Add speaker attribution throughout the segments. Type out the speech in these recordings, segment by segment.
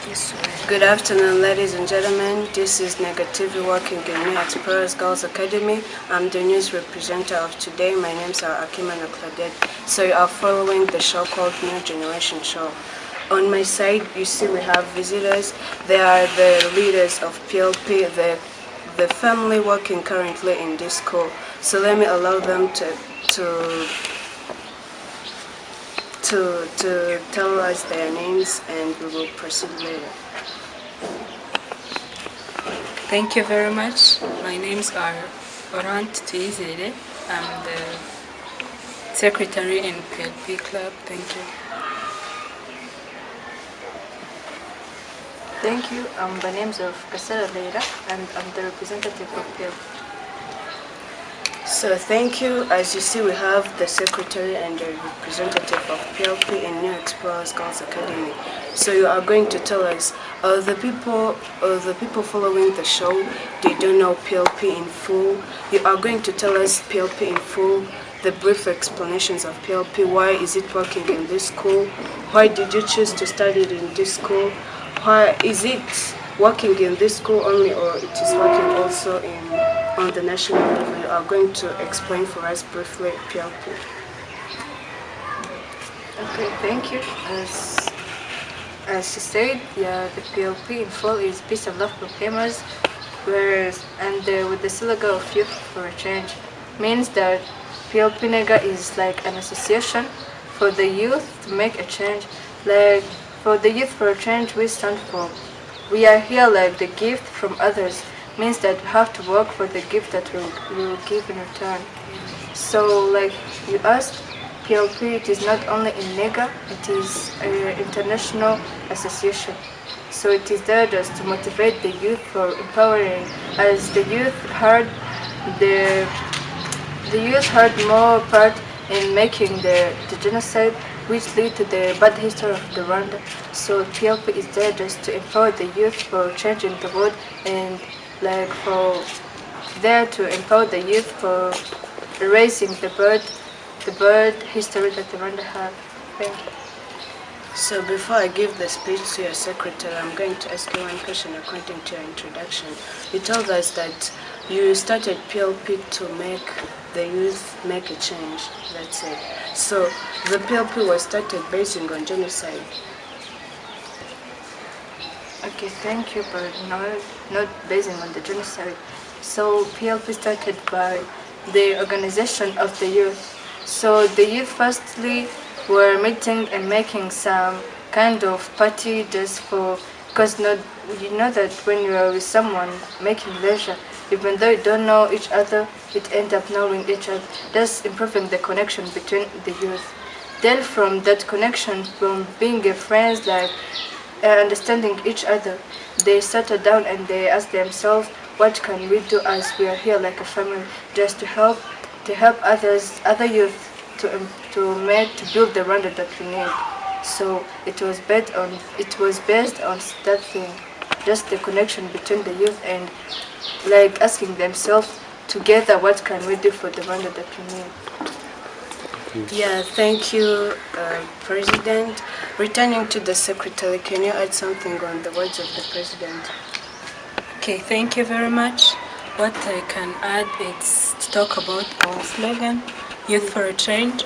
Speaker 1: Good afternoon, ladies and gentlemen. This is NEGA TV working in New Explorers Girls Academy. I'm the news representative of today. My name's AKIMANA Claudette. So you are following the show called New Generation Show. On my side, you see we have visitors. They are the leaders of PLP, the family working currently in this school. So let me allow them to tell us their names, and we will proceed later.
Speaker 2: Thank you very much. My names are Orante, TUYIZERE. I'm the secretary in PLP club. Thank you.
Speaker 3: Thank you. The names of AGASARO Leila, and I'm the representative of PLP.
Speaker 1: So thank you. As you see, we have the secretary and the representative of PLP in New Explorers Girls Academy. So you are going to tell us, the people following the show, they don't know PLP in full. You are going to tell us PLP in full, the brief explanations of PLP. Why is it working in this school? Why did you choose to study it in this school? Why is it working in this school only, or it is working also on the national level? You are going to explain for us briefly PLP.
Speaker 3: Okay, thank you. As you said, yeah, the PLP in full is Peace of Love Proclaimers, with the slogan of Youth for a Change, means that PLP NEGA is like an association for the youth to make a change. Like for the Youth for a Change, we stand for, we are here like the gift from others, means that we have to work for the gift that we will give in return. So like you asked, PLP, it is not only in NEGA, it is an international association. So it is there just to motivate the youth for empowering. As the youth had more part in making the genocide, which lead to the bad history of the Rwanda. So PLP is there just to empower the youth for changing the world, and like for there to empower the youth for erasing the bird history that the Rwanda have. Thank you.
Speaker 1: So before I give the speech to your secretary, I'm going to ask you one question according to your introduction. You told us that you started PLP to make the youth make a change, that's it. So the PLP was started based on genocide.
Speaker 3: Okay, thank you, but not based on the genocide. So PLP started by the organization of the youth. So the youth firstly were meeting and making some kind of party just for, because you know that when you are with someone making leisure, even though you don't know each other, it ends up knowing each other, thus improving the connection between the youth. Then from that connection, from being friends, like understanding each other, they settle down and they ask themselves, what can we do as we are here like a family, just to help other youth to build the Rwanda that we need. So it was based on that thing, just the connection between the youth and like asking themselves together, what can we do for the Rwanda that we need.
Speaker 1: Yeah, thank you, President. Returning to the secretary, can you add something on the words of the President?
Speaker 2: Okay, thank you very much. What I can add is to talk about our slogan, Youth for a Change.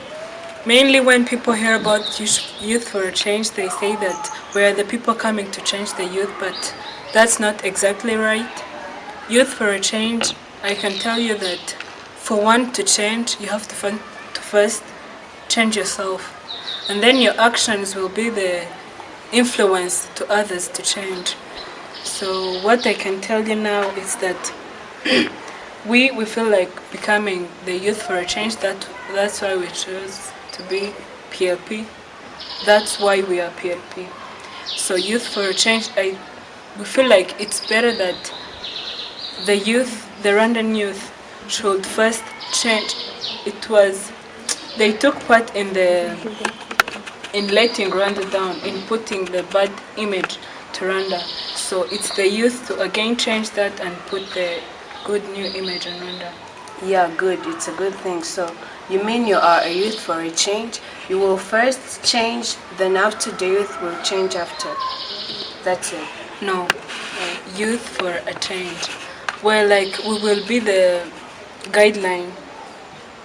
Speaker 2: Mainly when people hear about Youth for a Change, they say that we are the people coming to change the youth, but that's not exactly right. Youth for a Change, I can tell you that for one to change, you have to first change yourself. And then your actions will be the influence to others to change. So what I can tell you now is that we feel like becoming the Youth for a Change. That's why we chose to be PLP. That's why we are PLP. So Youth for a Change, we feel like it's better that the youth, the Rwandan youth, should first change. They took part in letting Rwanda down, in putting the bad image to Rwanda. So it's the youth to again change that and put the good new image on Rwanda.
Speaker 1: Yeah, good. It's a good thing. So you mean you are a youth for a change? You will first change, then after the youth will change after. That's it.
Speaker 2: No, youth for a change. Where like we will be the guideline.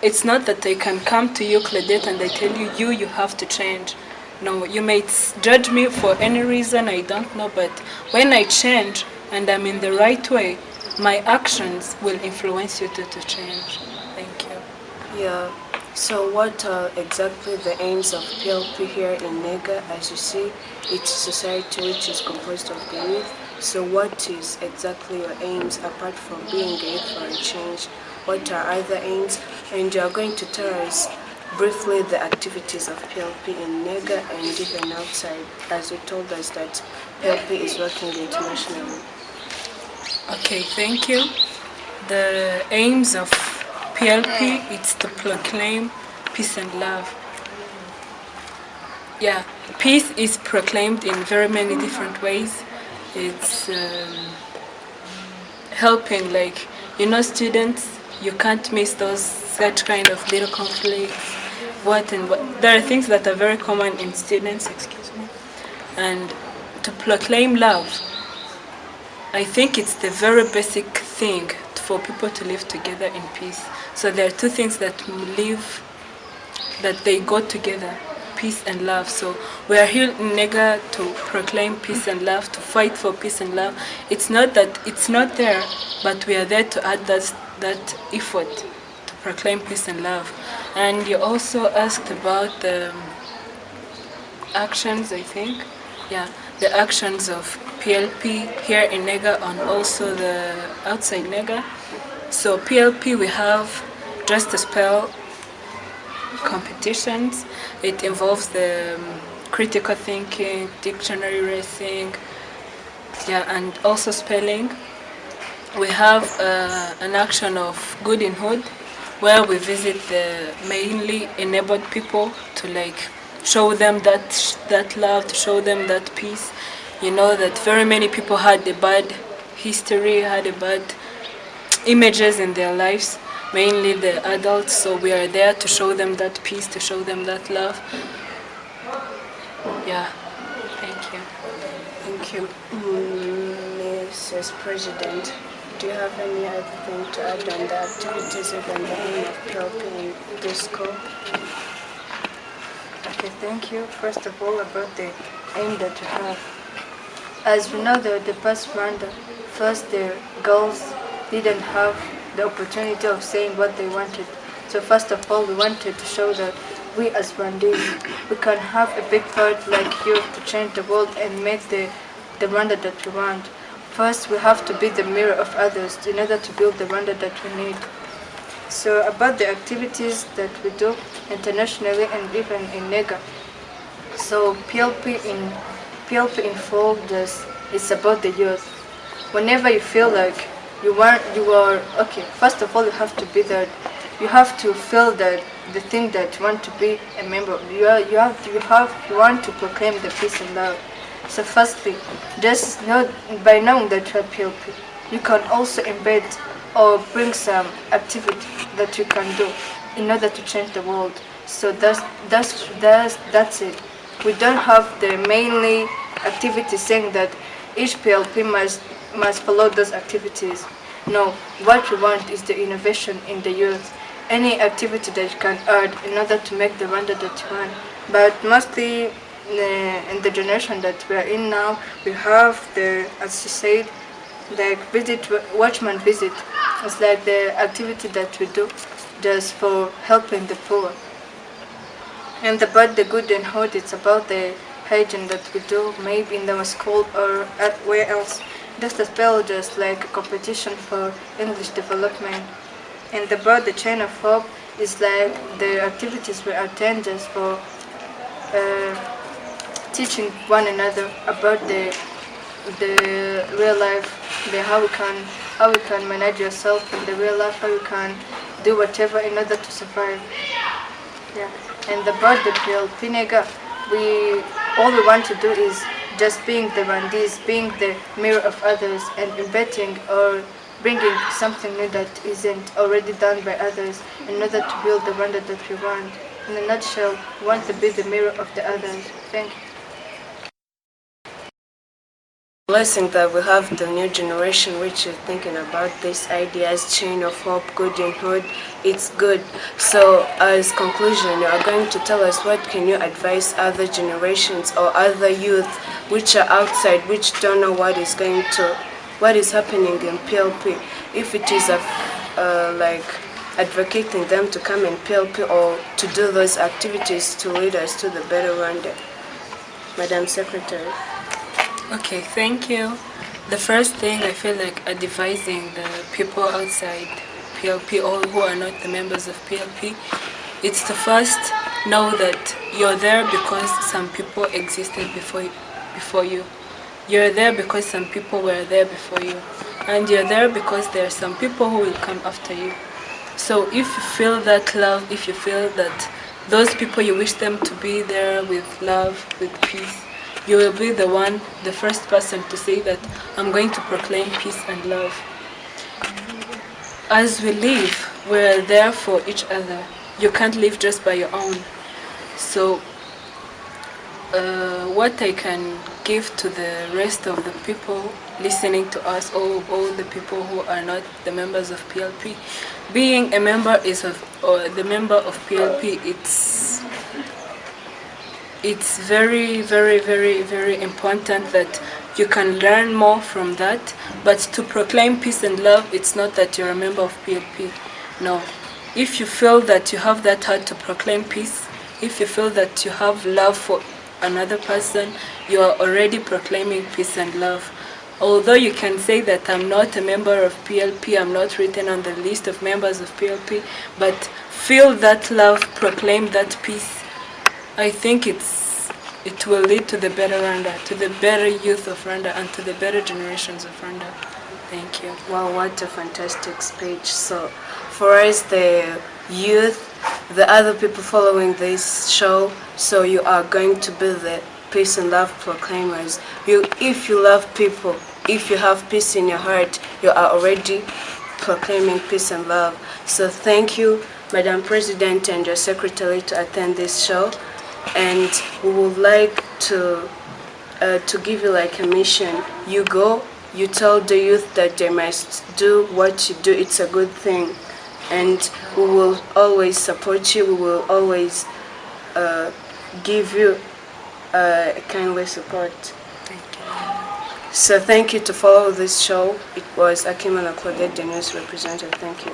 Speaker 2: It's not that they can come to you, Claudette, and they tell you, you have to change. No, you may judge me for any reason, I don't know, but when I change and I'm in the right way, my actions will influence you to change. Thank you.
Speaker 1: Yeah. So what are exactly the aims of PLP here in NEGA? As you see, it's a society which is composed of the youth. So what is exactly your aims apart from being a youth for a change? What are other aims? And you are going to tell us briefly the activities of PLP in NEGA and even outside, as you told us that PLP is working internationally.
Speaker 2: Okay, thank you. The aims of PLP is to proclaim peace and love. Yeah, peace is proclaimed in very many different ways. It's helping, like, students, you can't miss those such kind of little conflicts. What. There are things that are very common in students, excuse me. And to proclaim love, I think it's the very basic thing for people to live together in peace. So there are two things that they go together, peace and love. So we are here in NEGA to proclaim peace and love, to fight for peace and love. It's not that it's not there, but we are there to add that effort to proclaim peace and love. And you also asked about the actions, I think. Yeah, the actions of PLP here in NEGA and also the outside NEGA. So PLP, we have Dress to Spell competitions. It involves the critical thinking, dictionary racing, yeah, and also spelling. We have an action of Good in Hood, where we visit the mainly enabled people to like show them that love, to show them that peace. That very many people had a bad history, had a bad images in their lives, mainly the adults. So we are there to show them that peace, to show them that love. Yeah, thank you.
Speaker 1: Thank you. Mrs. President, do you have any other thing to add on the activities and the aim of PLP in this school?
Speaker 3: Okay, thank you. First of all, about the aim that you have. As we know, the past round, first the girls didn't have the opportunity of saying what they wanted. So first of all, we wanted to show that we as Rwandese, we can have a big part like you to change the world and make the Rwanda that we want. First, we have to be the mirror of others in order to build the Rwanda that we need. So about the activities that we do internationally and even in NEGA. So PLP involved us. It's about the youth. Whenever you feel like you are okay. First of all, you have to be that. You have to feel that the thing that you want to be a member of. You want to proclaim the peace and love. So firstly, just by knowing that you are PLP, you can also embed or bring some activity that you can do in order to change the world. So that's it. We don't have the mainly activity saying that each PLP must follow those activities. No, what we want is the innovation in the youth. Any activity that you can add in order to make the Rwanda that you want. But mostly in the generation that we are in now, we have as you said, like watchman visit. It's like the activity that we do just for helping the poor. And about the good and hard, it's about the hygiene that we do, maybe in our school or where else. Just as well, just like a competition for English development. And about the chain of hope is like the activities we attend just for teaching one another about the real life, how we can manage yourself in the real life, how you can do whatever in order to survive. Yeah. And about the PLP NEGA, all we want to do is just being the Rwandese, being the mirror of others, and embedding or bringing something new that isn't already done by others in order to build the Rwanda that we want. In a nutshell, we want to be the mirror of the others. Thank you.
Speaker 1: Blessing that we have the new generation which is thinking about these ideas, chain of hope, good in hood, it's good. So as conclusion, you are going to tell us what can you advise other generations or other youth which are outside, which don't know what is happening in PLP, if it is like advocating them to come in PLP or to do those activities to lead us to the better Rwanda. Madam Secretary.
Speaker 2: Okay, thank you. The first thing I feel like advising the people outside PLP or who are not the members of PLP, it's to first know that you're there because some people existed before you. You're there because some people were there before you. And you're there because there are some people who will come after you. So if you feel that love, if you feel that those people you wish them to be there with love, with peace, you will be the first person to say that I'm going to proclaim peace and love. As we live, we're there for each other. You can't live just by your own. So what I can give to the rest of the people listening to us, all the people who are not the members of PLP, being a member the member of PLP, it's very, very, very, very important that you can learn more from that. But to proclaim peace and love, it's not that you're a member of PLP. No. If you feel that you have that heart to proclaim peace, if you feel that you have love for another person, you are already proclaiming peace and love. Although you can say that I'm not a member of PLP, I'm not written on the list of members of PLP, but feel that love, proclaim that peace. I think it will lead to the better Rwanda, to the better youth of Rwanda, and to the better generations of Rwanda. Thank you.
Speaker 1: Wow, what a fantastic speech. So for us, the youth, the other people following this show, so you are going to be the peace and love proclaimers. If you love people, if you have peace in your heart, you are already proclaiming peace and love. So thank you, Madam President and your secretary, to attend this show. And we would like to give you like a mission. You go, you tell the youth that they must do what you do. It's a good thing, and we will always support you. We will always give you kindly support.
Speaker 2: Thank you.
Speaker 1: So thank you to follow this show. It was AKIMANA Claudette, the news representative. Thank you.